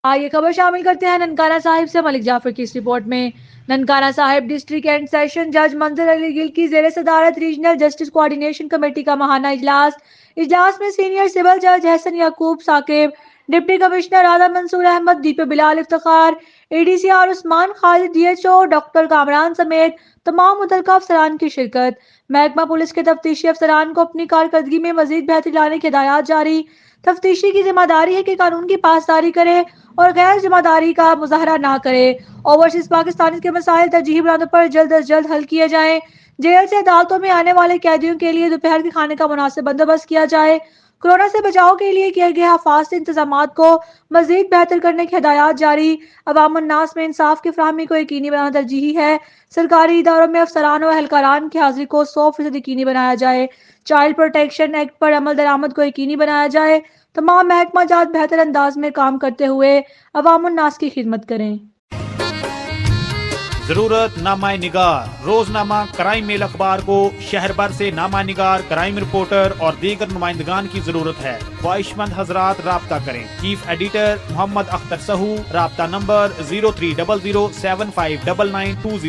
आइए खबर शामिल करते हैं ननकाना साहिब से। मलिक जाफर की इस रिपोर्ट में Nankana Sahib district and session जज मंजर अली गिल की जेर सदारत रीजनल जस्टिस कोऑर्डिनेशन कमेटी का माहाना इजलास में सीनियर सिविल जज Hasan Yaqub Saqib, deputy commissioner Radha Mansoor Ahmad, DP Bilal Iftikhar, ADCR Usman Khalid, DHO doctor Kamran समेत तमाम मुतल्लिका अफसरान की शिरकत। महकमा पुलिस के तफ्तीशी अफसरान को अपनी कारकर्दगी में मजीद बेहतरी लाने की हिदायत जारी। तफ्तीशी की जिम्मेदारी है कि कानून की पासदारी करे और गैर जिम्मेदारी का मुजाहरा ना करे। ओवरसीज पाकिस्तानी के मसाइल तरजीही बुनियादों पर जल्द अज जल्द हल किए जाएं। जेल से अदालतों में आने वाले कैदियों के लिए दोपहर के खाने का मुनासिब बंदोबस्त किया जाए। कोरोना से बचाव के लिए किए गए हिफाजती इंतजाम को मजीद बेहतर करने की हिदायत जारी। अवामुन्नास में इंसाफ की फराहमी को यकीनी बनाना तरजीही है। सरकारी इदारों में अफसरान और एहलकारान की हाजिरी को 100% यकीनी बनाया जाए। चाइल्ड प्रोटेक्शन एक्ट पर अमल दरामद को यकीनी बनाया जाए। तमाम महकमा जात बेहतर अंदाज में काम करते हुए अवामुन्नास की खिदमत करें। जरूरत नामा निगार रोजनामा क्राइम मेल अखबार को शहर भर से नामा निगार, क्राइम रिपोर्टर और दीगर नुमाइंदगान की जरूरत है। ख्वाहिशमंद हजरात राब्ता करें। चीफ एडिटर मोहम्मद अख्तर सहू, राब्ता नंबर 0300759920।